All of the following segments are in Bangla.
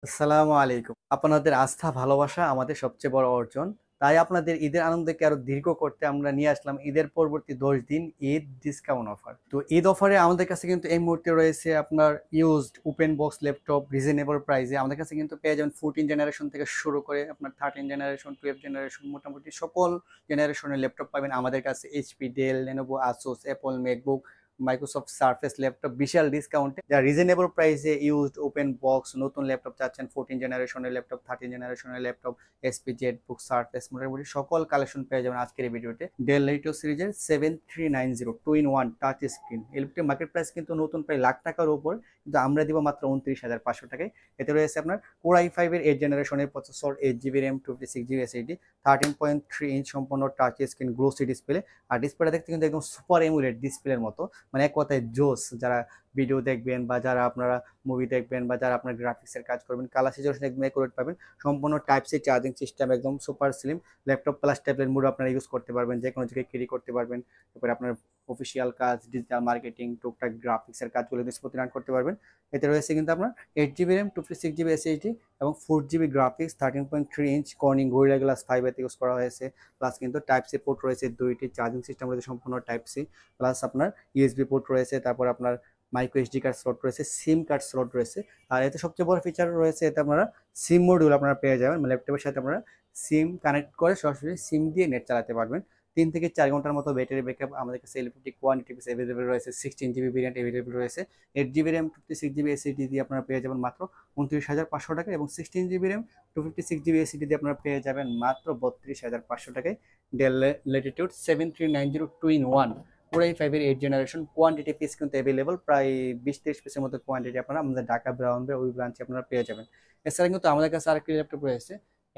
আসসালামু আলাইকুম। আপনাদের আস্থা ভালোবাসা আমাদের সবচেয়ে বড় অর্জন। তাই আপনাদের ঈদের আনন্দকে আরো দীর্ঘ করতে আমরা নিয়ে আসলাম ঈদের পরবর্তী ১০ দিন ঈদ ডিসকাউন্ট অফার। তো ঈদ অফারে আমাদের কাছে কিন্তু এই মুহূর্তে রয়েছে আপনার used open box laptop reasonable প্রাইসে। আমাদের কাছে কিন্তু পেয়ে যাবেন 14 জেনারেশন থেকে শুরু করে আপনার 13 জেনারেশন, 12 জেনারেশন মোটামুটি সকল জেনারেশনের ল্যাপটপ পাবেন আমাদের কাছে। HP, Dell, Lenovo, Asus, Apple, MacBook, Microsoft Surface laptop বিশাল ডিসকাউন্টে যা রিজনেবল প্রাইসে ইউজড ওপেন বক্স নতুন ল্যাপটপ চাচ্ছেন 14 জেনারেশনের ল্যাপটপ, 13 জেনারেশনের laptop, SP Z book Surface মোটামুটি সকল কালেকশন পেয়ে যাবেন আজকের এই ভিডিওতে। ডেল লেটিও সিরিজের 7390 2-in-1 touch screen LPT market price কিন্তু নতুন প্রায় লাখ টাকার উপর, কিন্তু আমরা দিব মাত্র 29,500 টাকায়। এতে রয়েছে আপনার কোর i5 এর 8 জেনারেশনের processor, 8 GB RAM, 256 GB SSD, 13.3 inch সম্পূর্ণ টাচ স্ক্রিন গ্লোসি ডিসপ্লে। আর ডিসপ্লেটা দেখতে কিন্তু একদম সুপার এমুলেট ডিসপ্লের মতো, মানে এক কথায় জোস। যারা ভিডিও দেখবেন বা যারা আপনারা মুভি দেখবেন বা যারা আপনার গ্রাফিক্সের কাজ করবেন, কালার সিচুয়েশন একদম একুরেট পাবেন। সম্পূর্ণ টাইপ সি চার্জিং সিস্টেম, একদম super slim laptop plus tablet mode আপনারা ইউজ করতে পারবেন, যে কোনো জায়গায় ক্যারি করতে পারবেন। তারপরে আপনার অফিসিয়াল কাজ, ডিজিটাল মার্কেটিং, টুকটাক গ্রাফিক্সের কাজগুলো নিষ্পত্তি রান করতে পারবেন। এতে রয়েছে কিন্তু আপনার 8 জিবি র্যাম, 256 জিবি এসএসডি এবং 4 GB graphics, 13.3 inch Corning gorilla glass 5 এতে ইউজ করা হয়েছে। প্লাস কিন্তু টাইপ সি পোর্ট রয়েছে দুইটি, চার্জিং সিস্টেম রয়েছে সম্পূর্ণ টাইপ সি, প্লাস আপনার ইউএসবি পোর্ট রয়েছে, তারপর আপনার মাইক্রো এসডি কার্ড স্লট রয়েছে, সিম কার্ড স্লট রয়েছে। আর এতে সবচেয়ে বড় ফিচার রয়েছে, এতে আপনারা সিম মডিউল আপনারা পেয়ে যাবেন, মানে ল্যাপটপের সাথে আপনারা সিম কানেক্ট করে সরাসরি সিম দিয়ে নেট চালাতে পারবেন। 3 থেকে 4 ঘন্টার মতো ব্যাটারি ব্যাকআপ আমাদের কাছে এলপিটি কোয়ান্টিটি অ্যাভেলেবল রয়েছে। 16 জিবি ভেরিয়েন্ট অ্যাভেলেবল রয়েছে। 8 জিবি র্যাম, 56 জিবি এসএসডি দিয়ে আপনারা পেয়ে যাবেন মাত্র 29,500 টাকা, এবং 16 জিবি র্যাম, 256 জিবি এসএসডি দিয়ে আপনারা পেয়ে যাবেন মাত্র 32,500 টাকায়। ডেল ল্যাটিটিউড 7390 2-in-1 পুরো i5 এর 8 জেনারেশন কোয়ান্টিটি পিস কিন্তু অ্যাভেলেবল, প্রায় 20-30 পিসের মতো কোয়ান্টিটি আপনারা আমাদের ঢাকা ব্রাউনবে ওই ব্রাঞ্চে আপনারা পেয়ে যাবেন। এছাড়া কিন্তু আমাদের কাছে আরেকটি ল্যাপটপ রয়েছে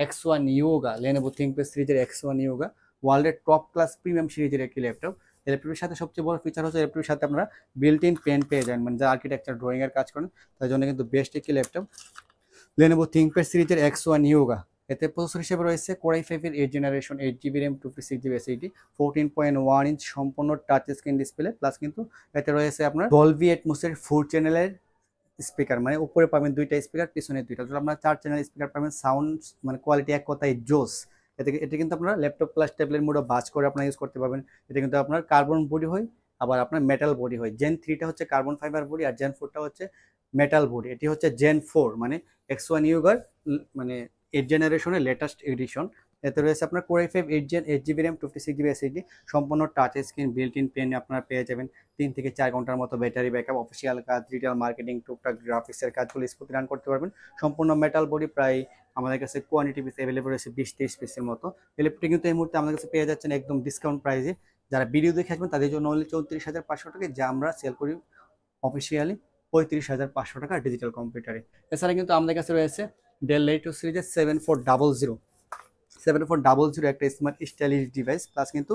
X1 Yoga, Lenovo ThinkPad সিরিজের X1 Yoga, ওয়ার্ল্ডের টপ ক্লাস প্রিমিয়াম সিরিজের একটি ল্যাপটপ। এই ল্যাপটপের সাথে সবচেয়ে বড় ফিচার হচ্ছে ল্যাপটপের সাথে আপনারা বিল্ট ইন পেন পেয়ে যাবেন, মানে যারা আর্কিটেকচার ড্রয়িং এর কাজ করেন তার জন্য কিন্তু বেস্ট একটি ল্যাপটপ Lenovo ThinkPad সিরিজের X1 Yoga। এতে প্রসেসর হিসেবে রয়েছে Core i5 এর 8 generation, 8 GB RAM, 256 GB SSD, 14.1 inch সম্পূর্ণ টাচ স্ক্রিন ডিসপ্লে। প্লাস কিন্তু এতে রয়েছে আপনার Dolby Atmos এর 4 চ্যানেলের স্পিকার, মানে উপরে পাবেন দুইটা স্পিকার, পিছনে দুইটা, তো আপনারা 4 চ্যানেল স্পিকার পাবেন। সাউন্ড মানে কোয়ালিটি এক কথায় জোস। এটা কিন্তু আপনারা ল্যাপটপ প্লাস ট্যাবলেট মোডে বাজ করে আপনারা ইউজ করতে পারবেন। এটা কিন্তু আপনার কার্বন বডি হয়, আবার আপনার মেটাল বডি হয়। জেন 3টা হচ্ছে কার্বন ফাইবার বডি, আর জেন 4টা হচ্ছে মেটাল বডি। এটি হচ্ছে জেন 4, মানে X1 ইউগার মানে 8 জেনারেশনের লেটেস্ট এডিশন। এতে রয়েছে আপনার core i5 8 gen, 8 GB RAM, 56 GB SSD, সম্পূর্ণ touch screen built in pen আপনারা পেয়ে যাবেন। 3 থেকে 4 ঘন্টার মতো ব্যাটারি ব্যাকআপ, অফিসিয়াল কাজ, ডিজিটাল মার্কেটিং, টুকটাক গ্রাফিক্সের কাজগুলো স্মুথলি রান করতে পারবেন। সম্পূর্ণ মেটাল বডি, প্রায় আমাদের কাছে কোয়ান্টিটি পিস অ্যাভেলেবল রয়েছে 20-30 পিসের মতো। ইলেকট্রিক কিন্তু এই মুহূর্তে আমাদের কাছে পেয়ে যাচ্ছেন একদম ডিসকাউন্ট প্রাইসে। যারা ভিডিও দেখে আসবেন তাদের জন্য অনলি 34,500 টাকায়, যা আমরা সেল করি অফিসিয়ালি 35,500 টাকা ডিজিটাল কম্পিউটারে। এছাড়া কিন্তু আমাদের কাছে রয়েছে ডেল লেটিও সিরিজের 7400 একটা স্মার্ট স্টাইলিশ ডিভাইস। প্লাস কিন্তু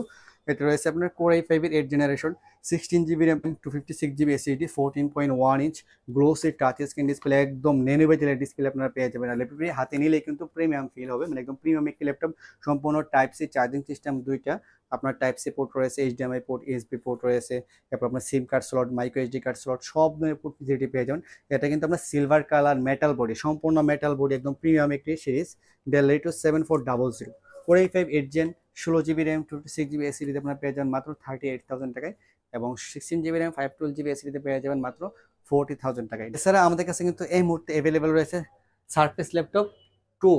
এটা রয়েছে আপনার কোর i5 এর 8 generation, 16 GB RAM, 256 GB SSD, 14.1 inch glossy touch screen display, একদম নেনো বেজেলের ডিসপ্লে আপনারা পেয়ে যাবেন। আর ল্যাপটপটি হাতে নিলেই কিন্তু প্রিমিয়াম ফিল হবে, মানে একদম প্রিমিয়াম একটি ল্যাপটপ। সম্পূর্ণ টাইপ সি চার্জিং সিস্টেম দুইটা, আপনার টাইপ সি পোর্ট রয়েছে, এইচডিএমআই পোর্ট, ইউএসবি পোর্ট রয়েছে, তারপর আপনার SIM card slot, micro SD card slot, সব ধরনের পোর্ট ফেসিলিটি পেয়ে যাবেন। এটা কিন্তু আপনার সিলভার কালার মেটাল বডি, সম্পূর্ণ মেটাল বডি, একদম প্রিমিয়াম একটি সিরিজ ডেল লেটিও 7400। Core i5 8 gen, 16 GB RAM, 256 GB এসএসডিতে আপনারা পেয়ে যাবেন মাত্র 38,000 টাকায়, এবং 16 জিবি র্যাম, 512 জিবি এসএসডিতে পেয়ে যাবেন মাত্র 40,000 টাকায়। এছাড়া আমাদের কাছে কিন্তু এই মুহূর্তে অ্যাভেলেবেল রয়েছে সারফেস ল্যাপটপ প্রো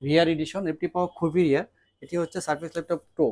রিয়ার এডিশন। এটি পাওয়া খুবই রিয়ার। এটি হচ্ছে surface laptop pro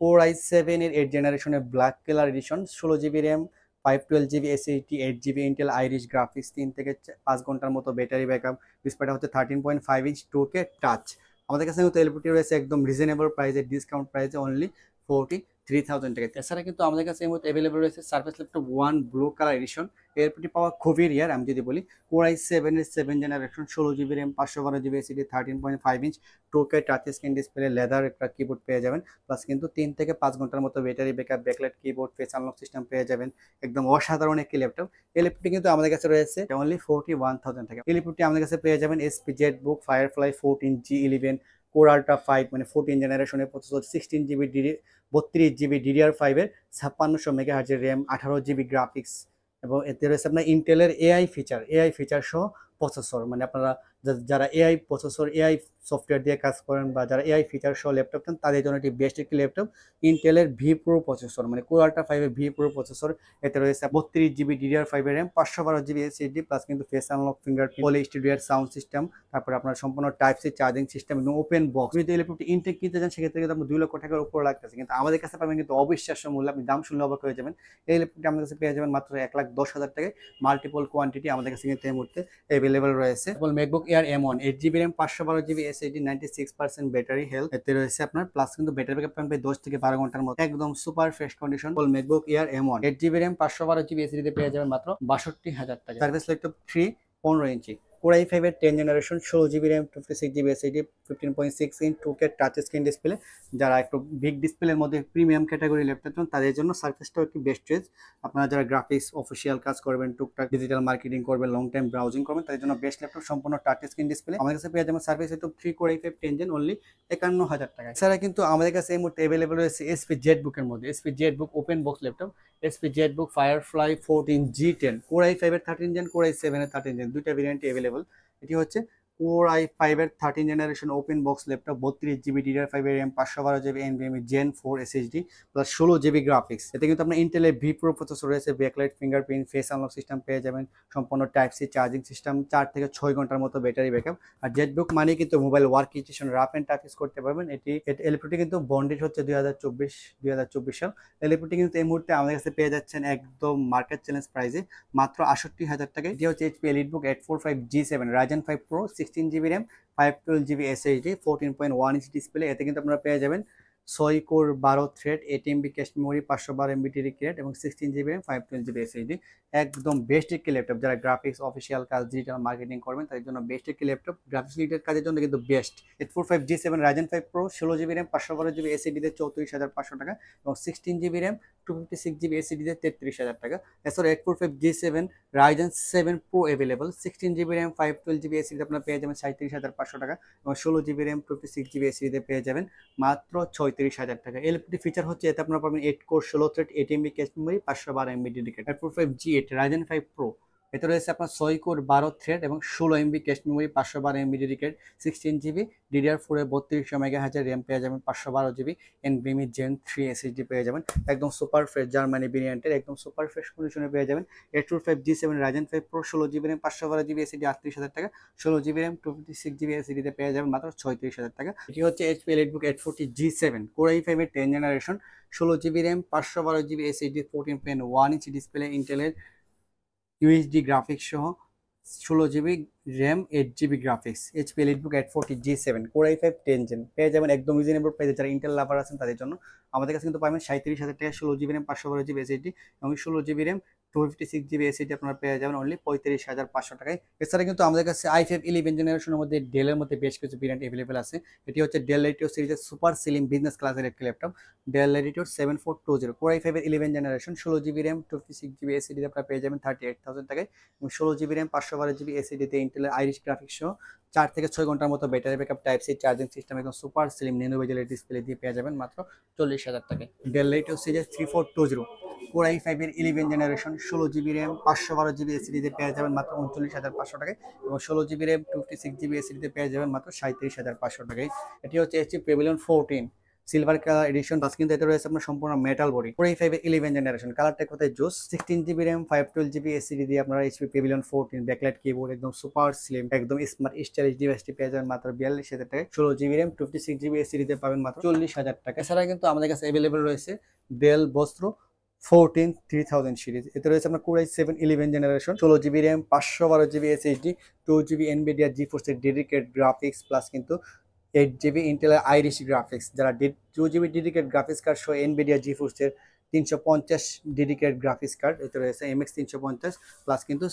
core i7 এর 8 জেনারেশনের black colour addition, 16 GB RAM, 512 GB SSD, 8 GB Intel Irish graphics, 3 থেকে 5 ঘন্টার মতো ব্যাটারি ব্যাকআপ। ডিসপ্লেটা হচ্ছে 13.5 ইঞ্চ 2K টাচ। আমাদের কাছে কিন্তু এলপিটি রয়েছে একদম রিজনেবল প্রাইসে, ডিসকাউন্ট প্রাইসে অনলি 43,000 টাকা। এছাড়া কিন্তু আমাদের কাছে এই মুহূর্তে অ্যাভেলেবল রয়েছে surface laptop 1 blue colour addition. LPT পাওয়া খুবই রিয়ার। আমি যদি বলি কোর i7 এর 7 generation, 16 GB RAM, 512 GB SSD, 13.5 inch 2K touch screen display, leather একটা কিবোর্ড পেয়ে যাবেন। প্লাস কিন্তু 3 থেকে 5 ঘন্টার মতো battery backup, backlight keyboard, face unlock system পেয়ে যাবেন। একদম অসাধারণ একটি ল্যাপটপ। এই ল্যাপটপটি কিন্তু আমাদের কাছে রয়েছে অনলি 41,000 টাকা। এই ল্যাপটপটি আমাদের কাছে পেয়ে যাবেন এসপি জেড বুক ফায়ারফ্লাই 14G11 কোর আল্ট্রা 5, মানে 14 জেনারেশনের প্রসেসর, 16 জিবি 32 জিবি DDR5 এর 5600 মেগাহার্জের র্যাম, 18 জিবি গ্রাফিক্স, এবং এতে রয়েছে আপনার ইন্টেলের এআই ফিচার সহ প্রসেসর, মানে আপনারা যারা এআই প্রসেসর এআই সফটওয়্যার দিয়ে কাজ করেন বা যারা এআই ফিচার সহ ল্যাপটপ চান তাদের জন্য একটি বেস্ট একটি ল্যাপটপ ইন্টেলের ভি প্রো প্রসেসর মানে core ultra 5 V pro processor. এতে রয়েছে 32 GB DDR5 RAM, 512 GB SSD plus কিন্তু ফেস আনলক, ফিঙ্গারপ্রিন্ট, পলি স্টুডিওর সাউন্ড সিস্টেম, তারপরে আপনার সম্পূর্ণ টাইপ সি চার্জিং সিস্টেম এবং ওপেন বক্স। যদি এই ল্যাপটপটি ইনটেক কিনতে চান সেক্ষেত্রে কিন্তু আপনার 2 লক্ষ টাকার উপর লাগতেছে, কিন্তু আমাদের কাছে পাবেন কিন্তু অবিশ্বাস্য মূল্য। আপনি দাম শুনলে অবাক হয়ে যাবেন। এই ল্যাপটপটি আমাদের কাছে পেয়ে যাবেন মাত্র 1,10,000 টাকায়। মাল্টিপল কোয়ান্টিটি আমাদের কাছে কিন্তু এই মুহূর্তে অ্যাভেলেবল রয়েছে। MacBook air M1 8GB RAM, 512 GB SSD, 96% battery health এতে রয়েছে আপনার, প্লাস কিন্তু ব্যাটারি ব্যাকআপ পাবেন 10 থেকে 12 ঘন্টার মতো, একদম super fresh condition. MacBook air M1 8GB RAM, 512 GB SSD তে পেয়ে যাবেন মাত্র 62,000 টাকা। সার্ভিস ল্যাপটপ 3 15 ইঞ্চি Core i5 এর 10 generation, 16GB RAM, 56GB SSD, 15.6 inch 2K touch screen display. যারা একটু বিগ ডিসপ্লের মধ্যে প্রিমিয়াম ক্যাটাগরি ল্যাপটপ চান তাদের জন্য সার্ফেসটাও একটি বেস্ট চয়েস। আপনারা যারা গ্রাফিক্স অফিসিয়াল কাজ করবেন, টুকটাক ডিজিটাল মার্কেটিং করবেন, লং টাইম ব্রাউজিং করবেন, তাদের জন্য বেস্ট ল্যাপটপ সম্পূর্ণ টাচ স্ক্রিন ডিসপ্লে। আমাদের কাছে পেয়ে যাবেন service laptop 3 Core i5 10 gen only 51,000 টাকা। এছাড়া কিন্তু আমাদের কাছে এই মুহূর্তে অ্যাভেলেবল রয়েছে SP জেটবুকের মধ্যে, SP Jetbook open box laptop, SP Jetbook firefly 14 G10, Core i5 এর 13 জেন, Core i7 এর 13 জেন, দুইটা ভেরিয়েন্টই অ্যাভেলেবল। এটি হচ্ছে Core i5 এর 13 generation open box laptop, 32GB DDR5 RAM, 512GB NVMe Gen 4 SSD plus 16GB graphics. এতে কিন্তু আপনার ইন্টেলের ভি প্রো প্রসেসর রয়েছে, backlight, fingerprint, face unlock system পেয়ে যাবেন, সম্পূর্ণ টাইপ সি চার্জিং সিস্টেম, 4 থেকে 6 ঘন্টার মতো ব্যাটারি ব্যাকআপ। আর জেটবুক মানে কিন্তু mobile workstation rough and tough use করতে পারবেন। এটি ল্যাপটপটি কিন্তু বন্ডেড হচ্ছে 2024 সাল। এই ল্যাপটপটি কিন্তু এই মুহূর্তে আমাদের কাছে পেয়ে যাচ্ছেন একদম মার্কেট চ্যালেঞ্জ প্রাইসে মাত্র 68,000 টাকায়। এটি হচ্ছে HP EliteBook 845 G7 Ryzen 5 Pro, 16GB RAM, 512GB SSD, 14.1 inch display. এতে কিন্তু আপনারা পেয়ে যাবেন 6 core 12 thread, 8MB cache memory, 512 MB dedicated এবং 16GB র্যাম, 512GB SSD। একদম বেস্ট একটি ল্যাপটপ। যারা গ্রাফিক্স অফিসিয়াল কাজ ডিজিটাল মার্কেটিং করবেন তাদের জন্য বেস্ট একটি ল্যাপটপ, গ্রাফিক্স রিলেটেড কাজের জন্য কিন্তু best. 845 G7 Ryzen 5 Pro, 16GB RAM, 512GB SSD তে 34,500 টাকা এবং 16GB র্যাম, 256GB SSD তে 33,000 টাকা। এছাড়া 845 G7 Ryzen 7 Pro available, 16GB RAM, 512GB SSD আপনারা পেয়ে যাবেন 37,500 টাকা এবং 16GB র্যাম, 56GB SSD তে পেয়ে যাবেন মাত্র 36,000 টাকা। এই ল্যাপটপটি ফিচার হচ্ছে এতে আপনারা পাবেন 8 core 16 thread, 8MB cache memory, 512 MB dedicated. 845 G8 Ryzen 5 Pro, এতে রয়েছে আপনার 6 কোর 12 থ্রেড এবং 16MB cache memory, 512 MB dedicated, 16GB DDR4 এর 3200 মেগাহার্জ র্যাম পেয়ে যাবেন, 512GB NVMe Gen 3 SSD পেয়ে যাবেন, একদম সুপার ফ্রেশ জার্মানি ভেরিয়েন্টের একদম সুপার ফ্রেশ কন্ডিশনে পেয়ে যাবেন। 845 G7 Ryzen 5 Pro, 16GB RAM, 512GB SSD, 38,000 টাকা, 16GB র্যাম, 256GB SSD তে পেয়ে যাবেন মাত্র 36,000 টাকা। এটি হচ্ছে HP EliteBook 840 G7 Core i5 এর 10 generation, 16GB RAM, 512GB SSD, 14.1 inch display, ইন্টেলের UHD গ্রাফিক্স সহ 16GB RAM, 8GB graphics. HP EliteBook 840 G7 Core i5 10 gen পেয়ে যাবেন একদম রিজনেবল প্রাইসে। যারা ইন্টেল লাভার আছেন তাদের জন্য আমাদের কাছে কিন্তু পাবেন 37,000 টাকা, 16GB র্যাম, 512GB SSD এবং 16GB র্যাম, 256GB SSD আপনারা পেয়ে যাবেন অনলি 35,500 টাকায়। এছাড়া কিন্তু আমাদের কাছে i5 11 জেনারেশনের মধ্যে ডেলের মধ্যে বেশ কিছু ভেরিয়েন্ট অ্যাভেলেবল আছে। এটি হচ্ছে ডেল ল্যাটিটিউড সিরিজের সুপার স্লিম বিজনেস ক্লাসের একটি laptop, del Latitude 7420 Core i5 এর 11 generation, 16GB RAM, 256GB SSD আপনারা পেয়ে যাবেন 38,000 টাকায় এবং 16GB র্যাম, 512GB SSD তে ইন্টেলের আইরিশ গ্রাফিক্স সহ 4 থেকে 6 ঘন্টার মতো battery backup, type C charging system একদম super slim nano bezel display দিয়ে পেয়ে যাবেন মাত্র 40,000 টাকায়। ডেল ল্যাটিটিউড সিরিজের 3420 Core i5 এর 11 generation, 16GB RAM, 512GB SSD তে পেয়ে যাবেন মাত্র 39,500 টাকায় এবং 16GB র্যাম, 256GB SSD তে পেয়ে যাবেন মাত্র 37,500 টাকায়। এটি হচ্ছে HP Pavilion 14 silver colour addition, plus কিন্তু এতে রয়েছে আপনার সম্পূর্ণ মেটাল বডি। Core i5 এর 11 জেনারেশন, কালারটা কোথায় জোস, 16GB র্যাম, 512GB SSD দিয়ে আপনারা HP Pavilion 14 ব্যাকলাইট কিবোর্ড একদম সুপার স্লিম একদম স্মার্ট স্টাইলিশ ডিভাইসটি পেয়ে যাবেন মাত্র 42,000 টাকায়। 16GB র্যাম, 256GB SSD তে পাবেন মাত্র 40,000 টাকা। এছাড়া কিন্তু আমাদের কাছে অ্যাভেলেবল রয়েছে ডেল বস্ত্র 14 3000 সিরিজ। এতে রয়েছে আপনার Core i7 11 generation, 16GB RAM, 512GB SSD, 2GB NVIDIA GeForce এর ডেডিকেটেড গ্রাফিক্স প্লাস কিন্তু 8GB ইন্টেলের আইরিশ গ্রাফিক্স। যারা 2GB ডেডিকেটেড গ্রাফিক্স কার্ড সহ NVIDIA GeForce এর 350 ডেডিকেটেড গ্রাফিক্স কার্ড, এতে রয়েছে MX 350 প্লাস কিন্তু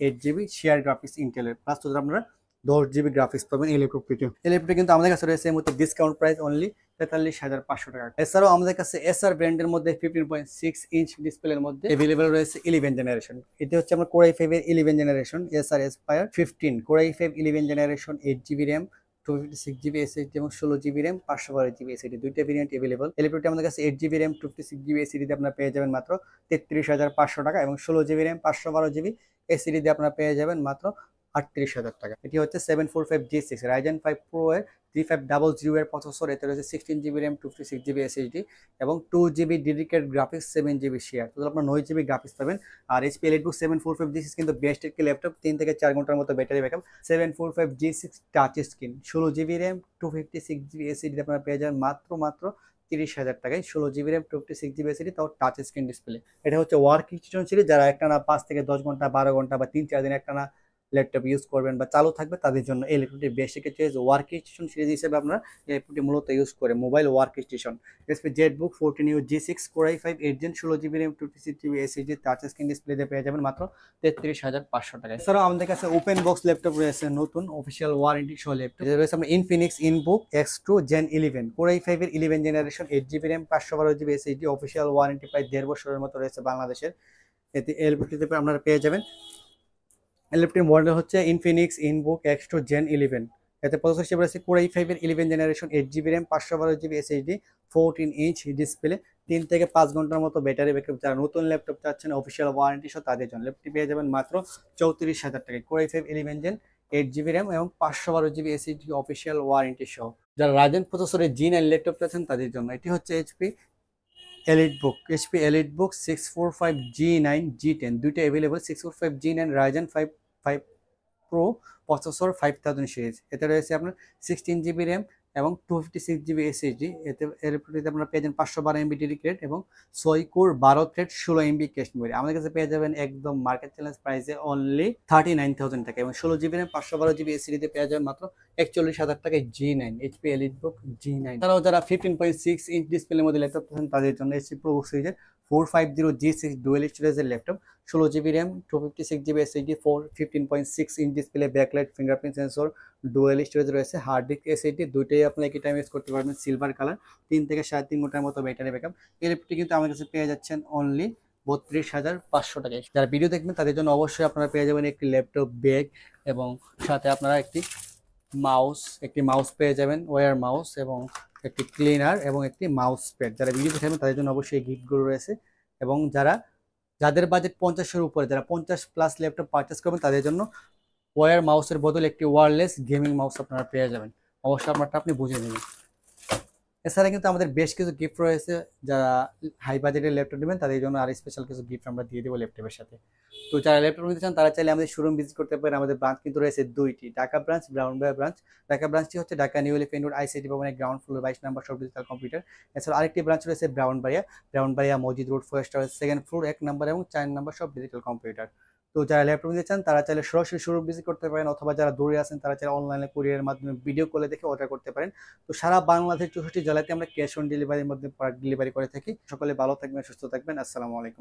8GB শেয়ার গ্রাফিক্স ইন্টেলের, প্লাস তো আপনারা 10GB গ্রাফিক্স পাবেন এই ল্যাপটপটিতে। এই ল্যাপটপটি কিন্তু আমাদের কাছে রয়েছে এই মুহূর্তে ডিসকাউন্ট প্রাইস অনলি 43,500 টাকা। এছাড়াও আমাদের কাছে এসআর ব্র্যান্ডের মধ্যে 15.6 ইঞ্চ ডিসপ্লের মধ্যে অ্যাভেলেবল রয়েছে 11 জেনারেশন। এটি হচ্ছে আমার Core i5 এর 11 generation SR Aspire 15 Core i5 11 generation, 8GB RAM, 256GB SSD এবং 16GB র্যাম, 512GB SSD দুইটা ভেরিয়েন্ট অ্যাভেলেবল। এই ল্যাপটপটি আমাদের কাছে 8GB র্যাম, 256GB SSD দিয়ে আপনারা পেয়ে যাবেন মাত্র 33,500 টাকা এবং 16GB র্যাম, 512GB SSD দিয়ে আপনারা পেয়ে যাবেন মাত্র 38,000 টাকা। এটি হচ্ছে 745G6 Ryzen 5 Pro এর 3500 এর প্রসেসর, এতে রয়েছে 16GB RAM, 256GB SSD এবং 2GB dedicated graphics, 7GB share. Total আপনার 9GB গ্রাফিক্স পাবেন। আর HP EliteBook 745G6 কিন্তু বেস্ট একটি ল্যাপটপ, 3 থেকে 4 ঘন্টার মতো battery backup. 745G6 touch screen, 16GB RAM, 256GB SSD আপনারা পেয়ে যাবেন মাত্র 30,000 টাকায়। 16GB RAM, 256GB SSD, তাও টাচ স্ক্রিন ডিসপ্লে। এটা হচ্ছে ওয়ার্কিং স্টেশন সিরিজ, যারা একটানা 5 থেকে 10 ঘন্টা, 12 ঘন্টা বা 3-4 দিন একটানা ল্যাপটপ ইউজ করবেন বা চালু থাকবে, তাদের জন্য এই ল্যাপটপটি basic choice working station series হিসেবে আপনারা এই ল্যাপটপটি মূলত ইউজ করে mobile working station. HP ZBook 14U G6 Core i5 8 Gen, 16GB RAM, 256GB SSD, touch screen display দিয়ে পেয়ে যাবেন মাত্র 33,500 টাকা। এছাড়াও আমাদের কাছে ওপেন বক্স ল্যাপটপ রয়েছে, নতুন অফিসিয়াল ওয়ারেন্টি সহ ল্যাপটপ রয়েছে। আমরা Infinix InBook X2 Gen 11 Core i5 এর 11 generation, 8GB RAM, 512GB SSD, official warranty প্রায় 1.5 বছরের মতো রয়েছে বাংলাদেশের। এতে এই ল্যাপটপটিতে আপনারা পেয়ে যাবেন। ল্যাপটপটির মডেল হচ্ছে Infinix InBook X2 Gen 11। এতে প্রসেসর হিসেবে রয়েছে Core i5 এর 11 generation, 8GB RAM, 512GB SSD, 14 inch display, 3 থেকে 5 ঘন্টার মতো ব্যাটারি ব্যাকআপ। যারা নতুন ল্যাপটপ চাচ্ছেন অফিসিয়াল ওয়ারেন্টি সহ, তাদের জন্য ল্যাপটপটি পেয়ে যাবেন মাত্র 34,000 টাকায়। Core i5 11 Gen, 8GB RAM এবং 512GB SSD, অফিসিয়াল ওয়ারেন্টি সহ। যারা Ryzen প্রসেসরের G9 ল্যাপটপ চাচ্ছেন তাদের জন্য এটি হচ্ছে HP EliteBook 645G9 G10, দুইটা available. 645G9 Ryzen 5 Pro processor 5000 series, এতে রয়েছে আপনার 16GB RAM এবং 256GB SSD। এতে এরপরে আপনারা পেয়ে যাবেন 512MB ডেডিকেটেড এবং 6 core 12 thread 16MB cache memory. আমাদের কাছে পেয়ে যাবেন একদম মার্কেট চ্যালেঞ্জ প্রাইসে অনলি 39,000 টাকা এবং 16GB RAM, 512GB SSD তে পেয়ে যাবেন মাত্র 41,000 টাকায় G9 HP EliteBook G9। তারাও যারা 15.6 ইঞ্চ ডিসপ্লের মধ্যে ল্যাপটপ পছন্দ তাদের জন্য HP ProBook সিরিজের 450G6 ডুয়েল স্টোরেজের laptop, 16GB RAM, 256GB SSD, 15.6 inch display, backlight, fingerprint sensor, dual storage রয়েছে, হার্ড ডিস্ক SSD, দুইটাই আপনি একই টাইম ইউজ করতে পারবেন। সিলভার কালার, 3 থেকে 3.5 ঘন্টার মতো ব্যাটারি ব্যাকআপ। এই ল্যাপটপটি কিন্তু আমার কাছে পেয়ে যাচ্ছেন অনলি 32,500 টাকায়। যারা ভিডিও দেখবেন তাদের জন্য অবশ্যই আপনারা পেয়ে যাবেন একটি ল্যাপটপ ব্যাগ এবং সাথে আপনারা একটি মাউস পেয়ে যাবেন, ওয়্যার মাউস এবং একটি ক্লিনার এবং একটি মাউস প্যাড। যারা ভিডিও দেখবেন তাদের জন্য অবশ্যই এই গিফটগুলো রয়েছে। এবং যাদের বাজেট 50-এর উপরে, যারা 50+ ল্যাপটপ পারচেস করবেন তাদের জন্য ওয়্যার মাউসের বদলে একটি ওয়্যারলেস গেমিং মাউস আপনারা পেয়ে যাবেন। অবশ্যই আপনারটা আপনি বুঝে নেবেন। এছাড়া কিন্তু আমাদের বেশ কিছু গিফট রয়েছে, যারা হাই বাজেটের ল্যাপটপ নেবেন তাদের জন্য আর স্পেশাল কিছু গিফট আমরা দিয়ে দেবো ল্যাপটপের সাথে। তো যারা ল্যাপটপ নিতে চান তারা চাইলে আমাদের শোরুম ভিজিট করতে পারেন। আমাদের ব্রাঞ্চ কিন্তু রয়েছে দুইটি, ঢাকা ব্রাঞ্চ, ব্রাউনবাড়িয়া ব্রাঞ্চ। ঢাকা ব্রাঞ্চটি হচ্ছে Dhaka new elephant road ICT ভবনের গ্রাউন্ড ফ্লোর 22 নম্বর সব ডিজিটাল কম্পিউটার। এছাড়া আরেকটি ব্রাঞ্চ রয়েছে ব্রাউনবাড়িয়া মসজিদ road, forest tower, 2nd floor 1 নম্বর এবং 4 নম্বর সব ডিজিটাল কম্পিউটার। তো যারা ল্যাপটপ নিতে চান তারা চাইলে সরাসরি শোরুম ভিজিট করতে পারেন, অথবা যারা দূরে আছেন তারা চাইলে অনলাইনে কুরিয়ারের মাধ্যমে ভিডিও কলে দেখে অর্ডার করতে পারেন। তো সারা বাংলাদেশ 64 জেলাতে আমরা ক্যাশ অন ডেলিভারির মধ্যে প্রোডাক্ট ডেলিভারি করে থাকি। সকলে ভালো থাকবেন, সুস্থ থাকবেন। আসসালামু আলাইকুম।